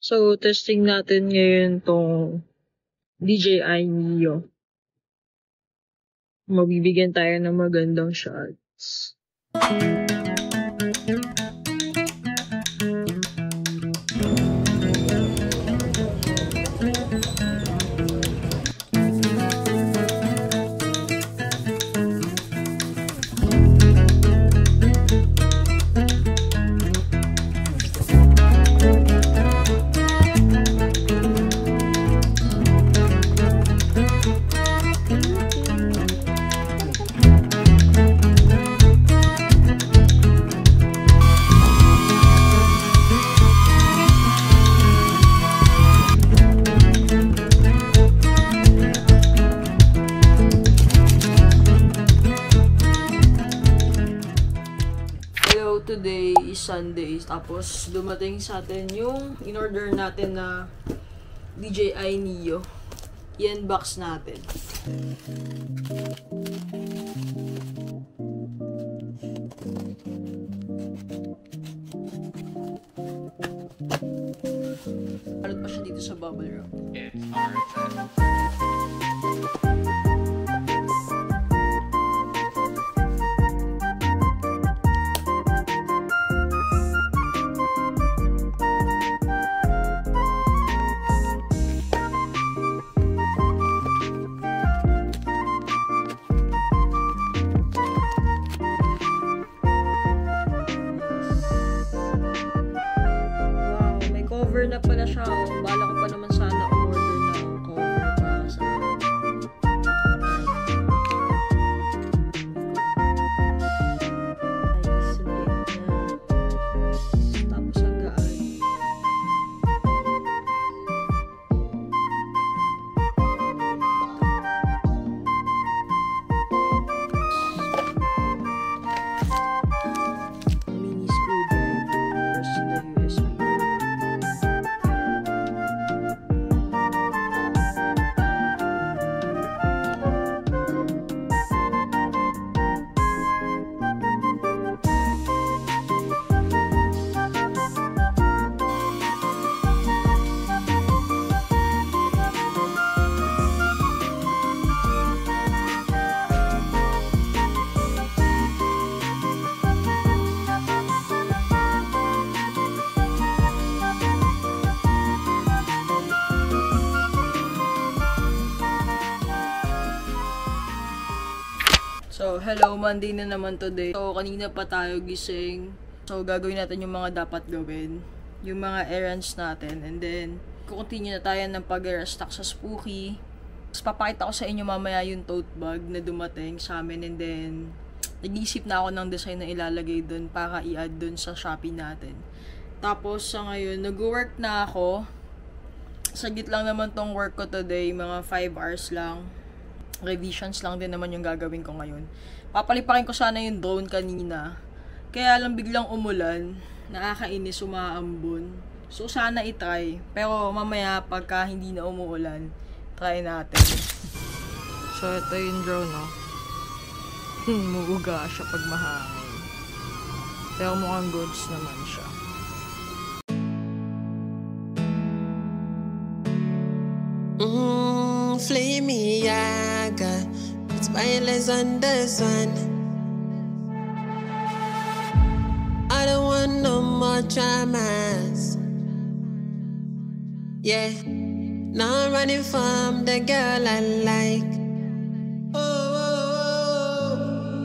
So, testing natin ngayon tong DJI Neo. Mabibigyan tayo ng magandang shots. Today is Sunday, tapos dumating sa atin yung in-order natin na DJI Neo. I-unbox natin. Balot pa siya dito sa bubble wrap. It's hard. Cover na pala siya. Bala ko pa naman sana umorder ng cover para sa tapos ang gaan. Mini screwdriver versus the USB. So, hello, Monday na naman today. So, kanina pa tayo gising. So, gagawin natin yung mga dapat gawin. Yung mga errands natin. And then, kukontinue na tayo ng pag-restock sa Spooky. Tapos, papakita ko sa inyo mamaya yung tote bag na dumating sa amin. And then, nag-iisip na ako ng design na ilalagay dun para i-add dun sa Shopee natin. Tapos, sa ngayon, nag-work na ako. Saglit lang naman tong work ko today. Mga 5 hours lang. Revisions lang din naman yung gagawin ko ngayon. Papalipakin ko sana yung drone kanina. Kaya lang biglang umulan. Nakakainis, umaambon. So, sana itry. Pero mamaya, pagka hindi na umuulan, try natin. So, ito yung drone, no? Muuga siya pag mahangin. Pero mukhang goods naman siya. Flamey Yaga, it's wireless on the sun. I don't want no more dramas. Yeah, now I'm running from the girl I like.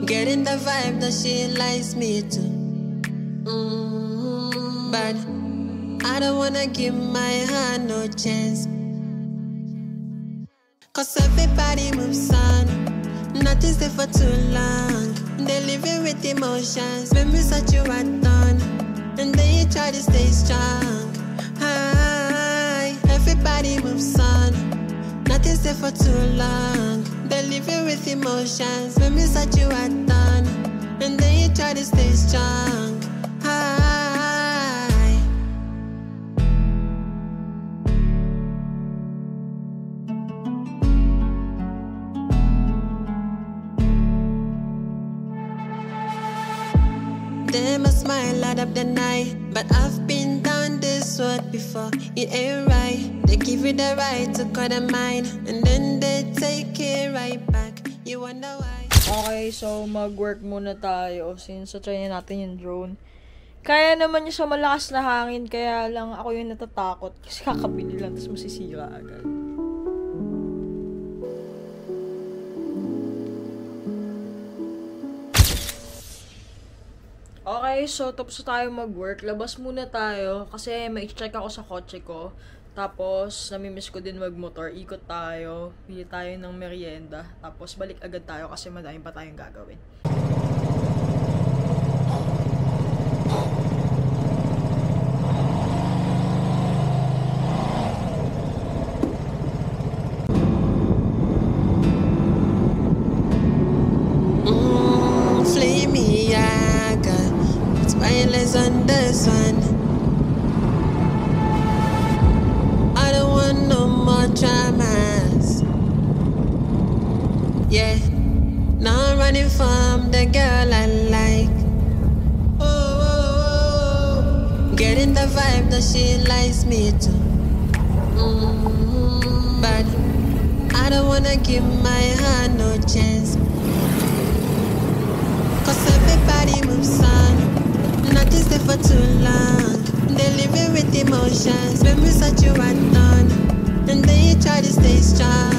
Getting the vibe that she likes me too. But I don't wanna give my heart no chance. Cause everybody moves on, nothing's there for too long. They're living with emotions, when we set you at dawn, and then you try to stay strong. Hi, everybody moves on, nothing's there for too long. They're living with emotions, when we set you at dawn, and then you try to stay strong. Hi. They must smile light up the night, but I've been down this this word before. It ain't right. They give you the right to cut a mine, and then they take it right back. You wonder why. Okay, so mag-work muna tayo since try natin yung drone. Kaya naman niya sa malakas na hangin, kaya lang ako yung natatakot kasi kakabili lang tapos masisira agad. Okay, so tapos na tayo mag-work. Labas muna tayo kasi may check ako sa kotse ko. Tapos, namimiss ko din mag-motor. Ikot tayo. Pili tayo ng merienda. Tapos, balik agad tayo kasi madami pa tayong gagawin. Flamey Yaga. It's wireless on the sun. I don't want no more dramas. Yeah, now I'm running from the girl I like. Getting the vibe that she likes me too. But I don't wanna give my heart no chance. Cause everybody moves on. Nothing's there for too long. They're living with emotions. When we set you right on, and then you try to stay strong.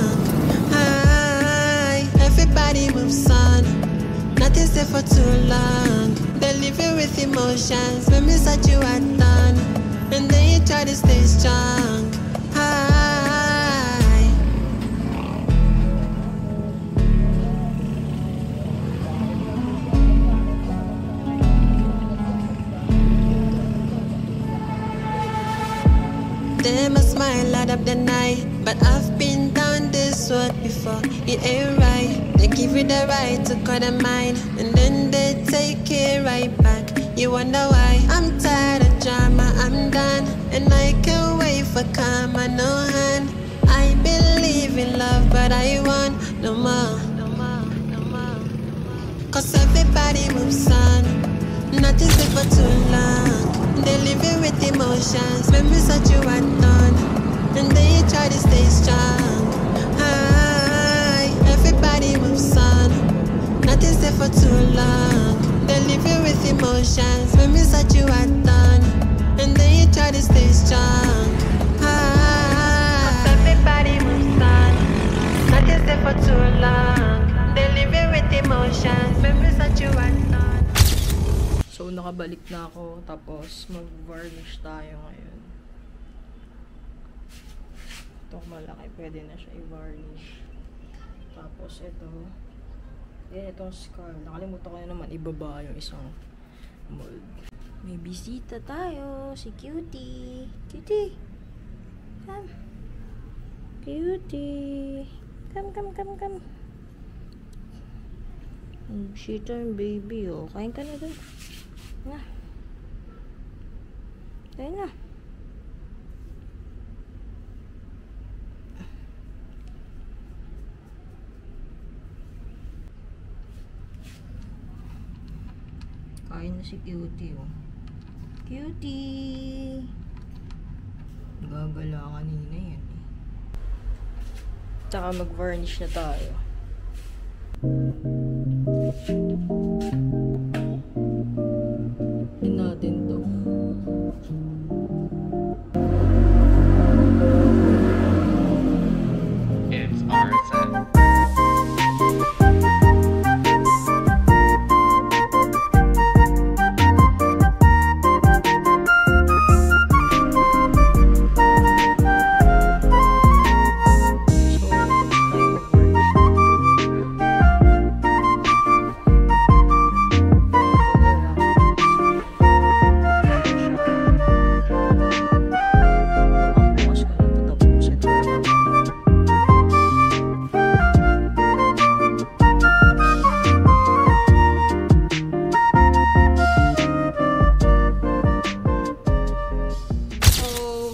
Hi, everybody moves on. Nothing's there for too long. They're living with emotions. When we set you right on, and then you try to stay strong. Hi. Them a smile light up the night, but I've been down this road before. It ain't right. They give you the right to cut a mine, and then they take it right back. You wonder why? I'm tired of drama. I'm done, and I can't wait for karma. No hand. I believe in love, but I want no more. Cause everybody moves on. Nothing's there for too long. They're living with emotions. When we set you right on, and then you try to stay strong. Hi, everybody moves on. Nothing's there for too long. They're living with emotions. When we set you right on, and then you try to stay strong. Hi, everybody moves on. Nothing's there for too long. They're living with emotions. When we set you right on. So, nakabalik na ako. Tapos, mag-varnish tayo ngayon. Ito malaki. Pwede na siya i-varnish. Tapos, ito. Yan, itong scar. Nakalimutan ko na naman ibaba yung isang mold. May bisita tayo. Si Cutie. Cutie! Come. Cutie! Come. Bisita yung baby, oh. Kain ka na doon. Na. Kain na. Kain na si Cutie, oh. Cutie! Gagala kanina yan, eh. Tsaka mag-varnish na tayo. Yun natin to. It's our set.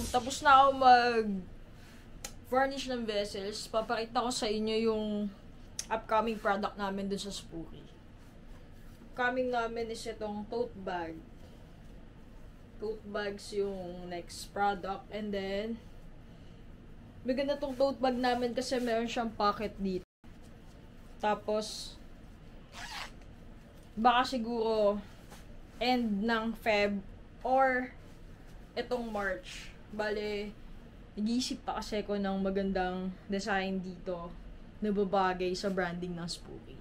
Tapos na ako mag-varnish ng vessels. Papakita ko sa inyo yung upcoming product namin dun sa Spooky. Upcoming namin is itong tote bag. tote bags yung next product. And then, maganda tong tote bag namin kasi meron siyang pocket dito. Tapos, baka siguro end ng Feb or itong March. Bale, nag-iisip pa kasi ako ng magandang design dito na babagay sa branding ng Spooky.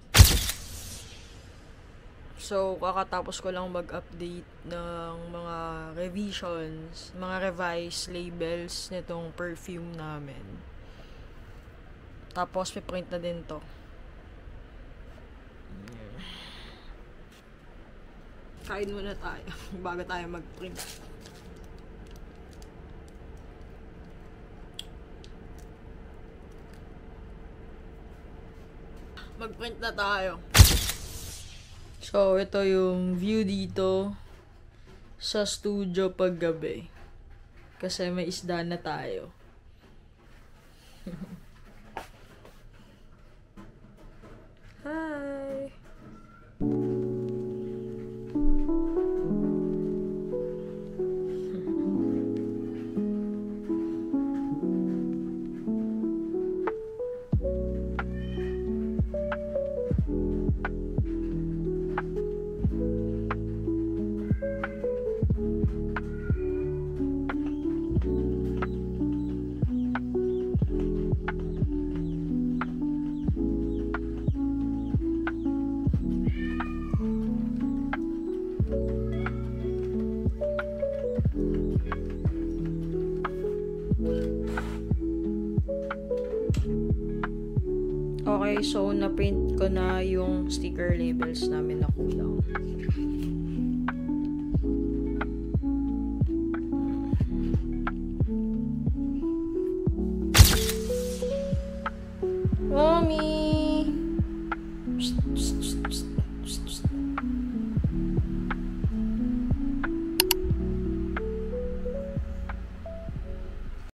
So, kakatapos ko lang mag-update ng mga revisions, mga revised labels nitong perfume namin. Tapos, may print na din to. Kain muna tayo bago tayo mag-print. Mag-print na tayo. So, ito yung view dito sa studio paggabi. Kasi may isda na tayo. Hi! Okay, so na-print ko na yung sticker labels namin na kulang.